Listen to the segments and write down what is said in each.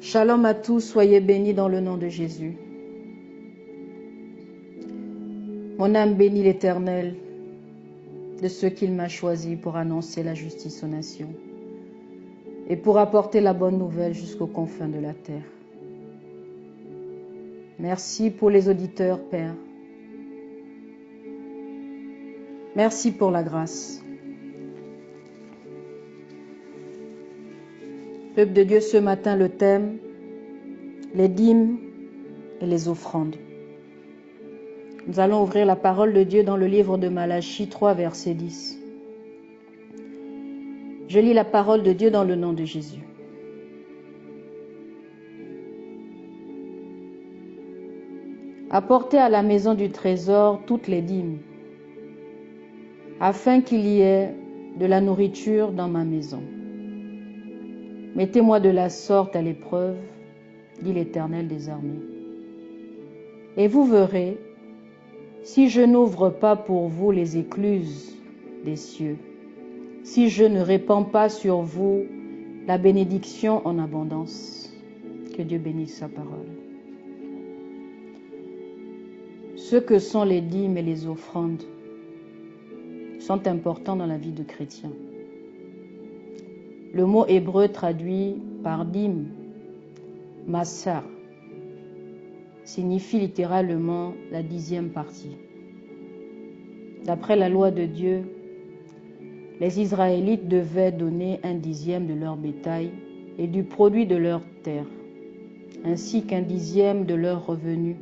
Shalom à tous, soyez bénis dans le nom de Jésus. Mon âme bénit l'Éternel de ce qu'il m'a choisi pour annoncer la justice aux nations et pour apporter la bonne nouvelle jusqu'aux confins de la terre. Merci pour les auditeurs, Père. Merci pour la grâce. Peuple de Dieu, ce matin, le thème, les dîmes et les offrandes. Nous allons ouvrir la parole de Dieu dans le livre de Malachie 3, verset 10. Je lis la parole de Dieu dans le nom de Jésus. Apportez à la maison du trésor toutes les dîmes, afin qu'il y ait de la nourriture dans ma maison. Mettez-moi de la sorte à l'épreuve, dit l'Éternel des armées. Et vous verrez, si je n'ouvre pas pour vous les écluses des cieux, si je ne répands pas sur vous la bénédiction en abondance. Que Dieu bénisse sa parole. Ce que sont les dîmes et les offrandes sont importants dans la vie de chrétien. Le mot hébreu traduit par dîme, massar, signifie littéralement la 10e partie. D'après la loi de Dieu, les Israélites devaient donner un 10e de leur bétail et du produit de leur terre, ainsi qu'un 10e de leurs revenus,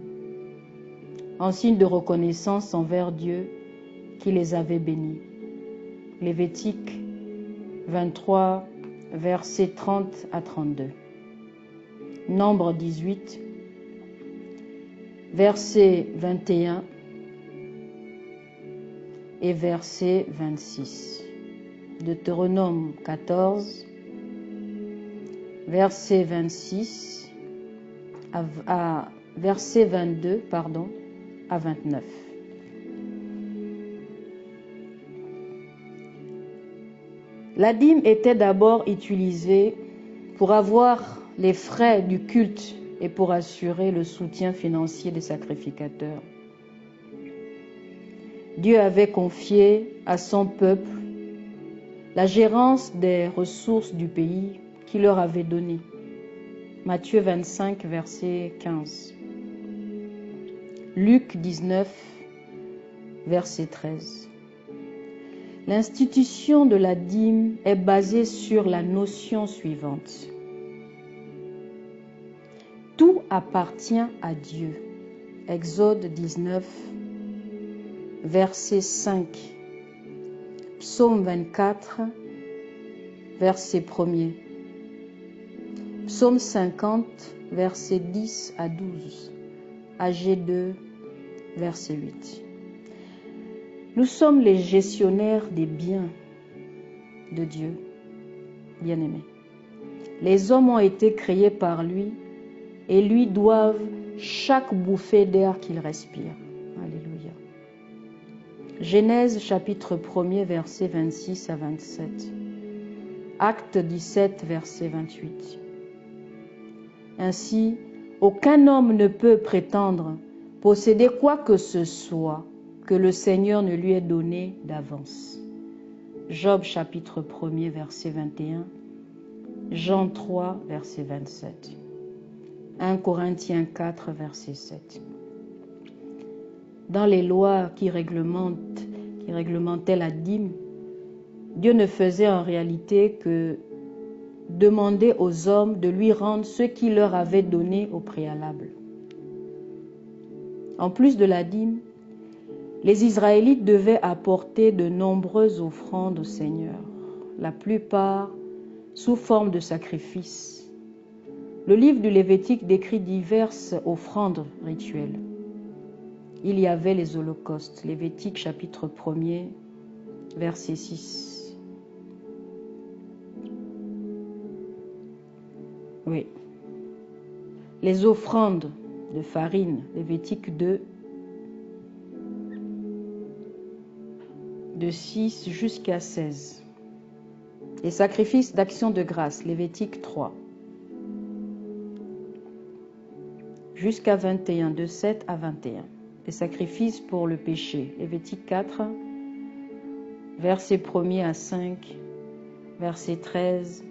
en signe de reconnaissance envers Dieu qui les avait bénis. Lévitique 23, versets 30 à 32. Nombre 18, verset 21 et verset 26. Deutéronome 14, verset 26 à verset 22, à 29. La dîme était d'abord utilisée pour avoir les frais du culte et pour assurer le soutien financier des sacrificateurs. Dieu avait confié à son peuple la gérance des ressources du pays qu'il leur avait donné. Matthieu 25, verset 15. Luc 19, verset 13. L'institution de la dîme est basée sur la notion suivante. Tout appartient à Dieu. Exode 19, verset 5. Psaume 24, verset 1er. Psaume 50, verset 10 à 12. AG 2, verset 8. Nous sommes les gestionnaires des biens de Dieu, bien-aimés. Les hommes ont été créés par lui et lui doivent chaque bouffée d'air qu'ils respirent. Alléluia. Genèse chapitre 1er, verset 26 à 27. Acte 17, verset 28. Ainsi, aucun homme ne peut prétendre posséder quoi que ce soit que le Seigneur ne lui ait donné d'avance. Job chapitre 1er, verset 21. Jean 3, verset 27. 1 Corinthiens 4, verset 7. Dans les lois qui réglementaient la dîme, Dieu ne faisait en réalité que demander aux hommes de lui rendre ce qu'il leur avait donné au préalable. En plus de la dîme, les Israélites devaient apporter de nombreuses offrandes au Seigneur, la plupart sous forme de sacrifices. Le livre du Lévitique décrit diverses offrandes rituelles. Il y avait les holocaustes, Lévitique chapitre 1er, verset 6. Oui. Les offrandes de farine, Lévitique 2, de 6 jusqu'à 16. Les sacrifices d'action de grâce, Lévitique 3. jusqu'à 21, de 7 à 21. Les sacrifices pour le péché. Lévitique 4, versets 1er à 5, verset 13,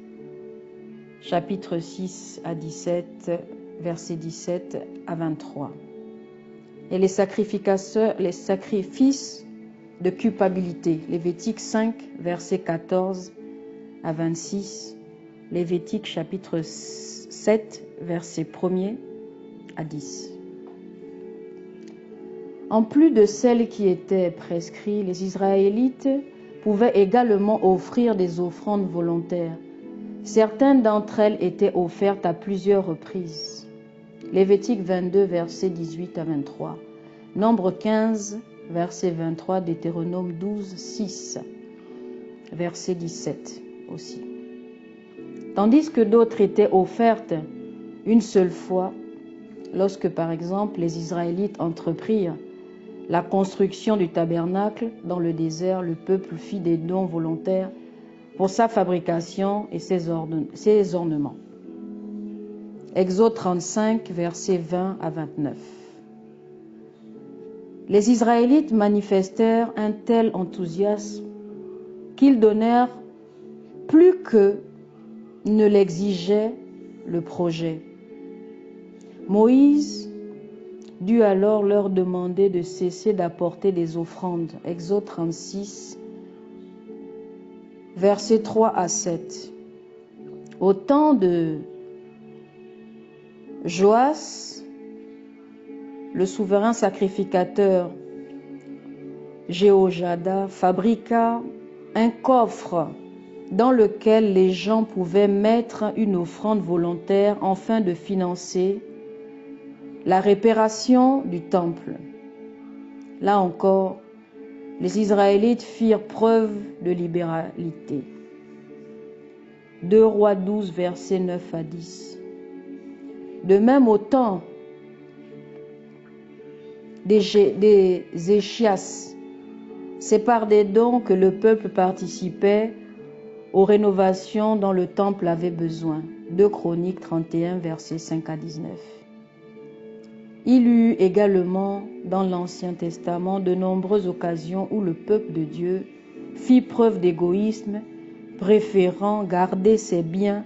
chapitre 6 à 17, verset 17 à 23. Et les sacrifices de culpabilité. Lévitique 5, verset 14 à 26. Lévitique chapitre 7, verset 1er à 10. En plus de celles qui étaient prescrites, les Israélites pouvaient également offrir des offrandes volontaires. Certaines d'entre elles étaient offertes à plusieurs reprises. Lévitique 22, versets 18 à 23. Nombre 15, verset 23, Deutéronome 12, 6, verset 17 aussi. Tandis que d'autres étaient offertes une seule fois, lorsque par exemple les Israélites entreprirent la construction du tabernacle dans le désert, le peuple fit des dons volontaires pour sa fabrication et ses ornements. Exode 35, versets 20 à 29. Les Israélites manifestèrent un tel enthousiasme qu'ils donnèrent plus que ne l'exigeait le projet. Moïse dut alors leur demander de cesser d'apporter des offrandes. Exode 36, versets 3 à 7. Au temps de Joas, le souverain sacrificateur Jéhojada fabriqua un coffre dans lequel les gens pouvaient mettre une offrande volontaire afin de financer la réparation du temple. Là encore, les Israélites firent preuve de libéralité. 2 Rois 12, versets 9 à 10. De même au temps des Échias, c'est par des dons que le peuple participait aux rénovations dont le temple avait besoin. 2 Chroniques 31, versets 5 à 19. Il y eut également dans l'Ancien Testament de nombreuses occasions où le peuple de Dieu fit preuve d'égoïsme, préférant garder ses biens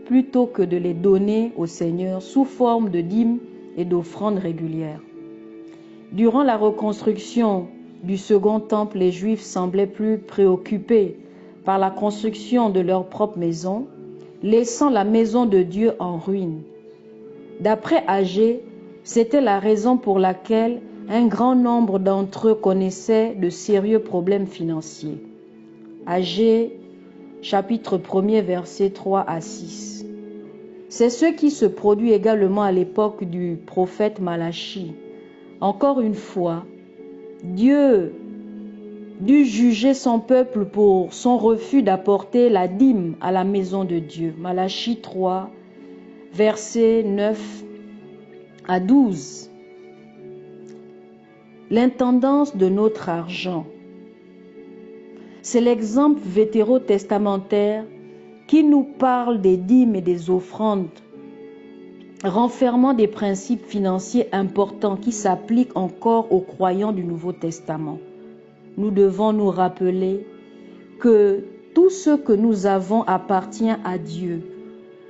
plutôt que de les donner au Seigneur sous forme de dîmes et d'offrandes régulières. Durant la reconstruction du second temple, les Juifs semblaient plus préoccupés par la construction de leur propre maison, laissant la maison de Dieu en ruine. D'après Agé, c'était la raison pour laquelle un grand nombre d'entre eux connaissaient de sérieux problèmes financiers. Agé, chapitre 1er, versets 3 à 6. C'est ce qui se produit également à l'époque du prophète Malachie. Encore une fois, Dieu dut juger son peuple pour son refus d'apporter la dîme à la maison de Dieu. Malachie 3, versets 9 à 12. L'intendance de notre argent. C'est l'exemple vétérotestamentaire qui nous parle des dîmes et des offrandes, renfermant des principes financiers importants qui s'appliquent encore aux croyants du Nouveau Testament. Nous devons nous rappeler que tout ce que nous avons appartient à Dieu,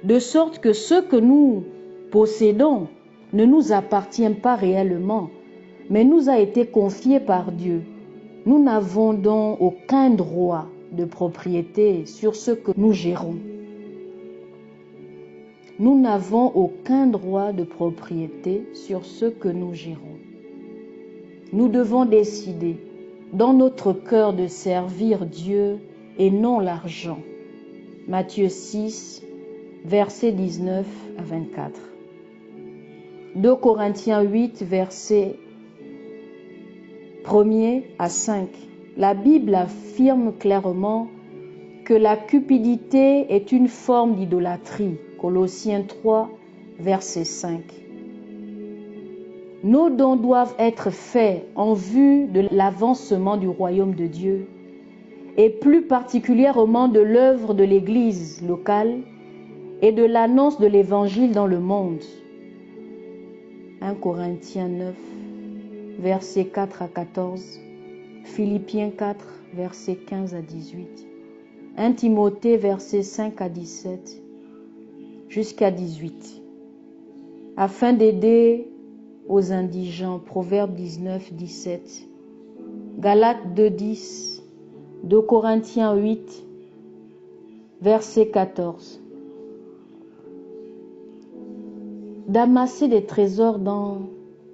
de sorte que ce que nous possédons ne nous appartient pas réellement, mais nous a été confié par Dieu. Nous n'avons donc aucun droit de propriété sur ce que nous gérons. Nous n'avons aucun droit de propriété sur ce que nous gérons. Nous devons décider dans notre cœur de servir Dieu et non l'argent. Matthieu 6, versets 19 à 24. 2 Corinthiens 8, versets 1er à 5. La Bible affirme clairement que la cupidité est une forme d'idolâtrie. Colossiens 3, verset 5. Nos dons doivent être faits en vue de l'avancement du royaume de Dieu et plus particulièrement de l'œuvre de l'Église locale et de l'annonce de l'Évangile dans le monde. 1 Corinthiens 9, versets 4 à 14, Philippiens 4, versets 15 à 18, 1 Timothée, versets 5 à 17, jusqu'à 18, afin d'aider aux indigents, Proverbes 19, 17, Galates 2, 10, 2 Corinthiens 8, verset 14. D'amasser des trésors dans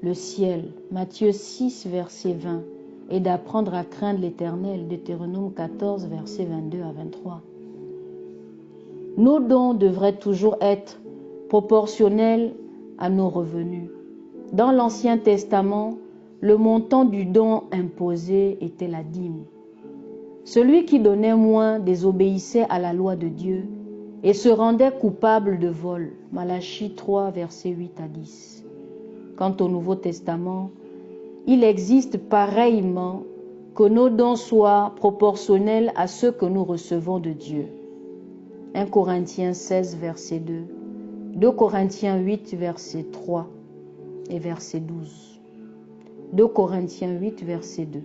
le ciel, Matthieu 6, verset 20, et d'apprendre à craindre l'Éternel, Deutéronome 14, verset 22 à 23. Nos dons devraient toujours être proportionnels à nos revenus. Dans l'Ancien Testament, le montant du don imposé était la dîme. Celui qui donnait moins désobéissait à la loi de Dieu et se rendait coupable de vol. Malachie 3, versets 8 à 10. Quant au Nouveau Testament, il existe pareillement que nos dons soient proportionnels à ceux que nous recevons de Dieu. 1 Corinthiens 16, verset 2. 2 Corinthiens 8, verset 3 et verset 12. 2 Corinthiens 8, verset 2.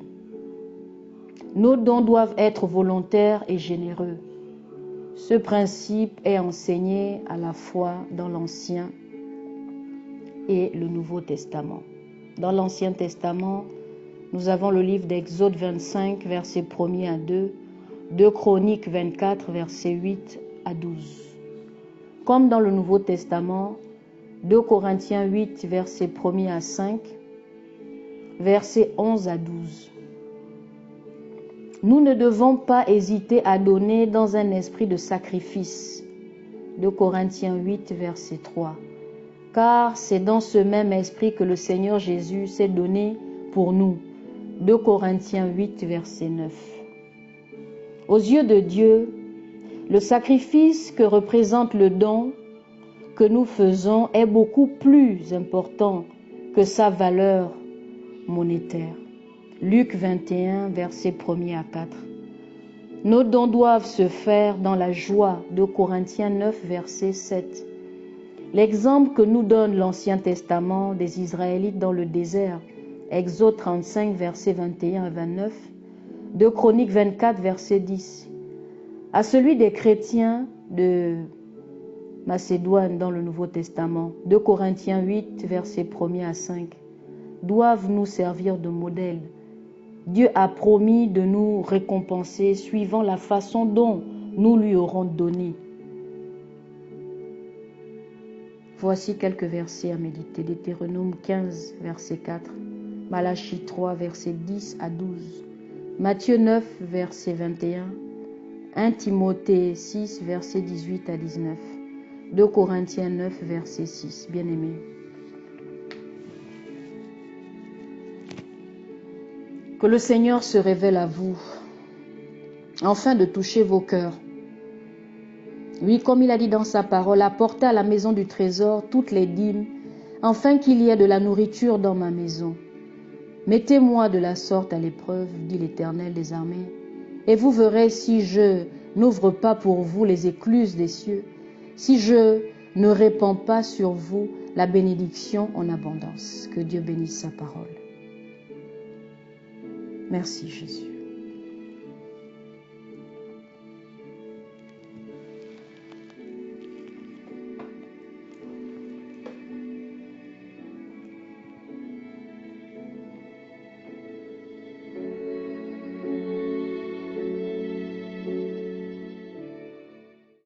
Nos dons doivent être volontaires et généreux. Ce principe est enseigné à la fois dans l'Ancien et le Nouveau Testament. Dans l'Ancien Testament, nous avons le livre d'Exode 25, versets 1er à 2, 2 Chroniques 24, versets 8 à 12. Comme dans le Nouveau Testament, 2 Corinthiens 8, versets 1er à 5, versets 11 à 12. Nous ne devons pas hésiter à donner dans un esprit de sacrifice. 2 Corinthiens 8, verset 3. Car c'est dans ce même esprit que le Seigneur Jésus s'est donné pour nous. 2 Corinthiens 8, verset 9. Aux yeux de Dieu, le sacrifice que représente le don que nous faisons est beaucoup plus important que sa valeur monétaire. Luc 21, versets 1er à 4. Nos dons doivent se faire dans la joie. 2 Corinthiens 9, verset 7. L'exemple que nous donne l'Ancien Testament des Israélites dans le désert, Exode 35, versets 21 à 29, 2 Chroniques 24, verset 10, à celui des chrétiens de Macédoine dans le Nouveau Testament, 2 Corinthiens 8, versets 1er à 5, doivent nous servir de modèle. Dieu a promis de nous récompenser suivant la façon dont nous lui aurons donné. Voici quelques versets à méditer. Deutéronome 15, verset 4. Malachie 3, verset 10 à 12. Matthieu 9, verset 21. 1 Timothée 6, verset 18 à 19. 2 Corinthiens 9, verset 6. Bien-aimés, que le Seigneur se révèle à vous, afin de toucher vos cœurs. Oui, comme il a dit dans sa parole, apportez à la maison du trésor toutes les dîmes, afin qu'il y ait de la nourriture dans ma maison. Mettez-moi de la sorte à l'épreuve, dit l'Éternel des armées, et vous verrez si je n'ouvre pas pour vous les écluses des cieux, si je ne répands pas sur vous la bénédiction en abondance. Que Dieu bénisse sa parole. Merci Jésus.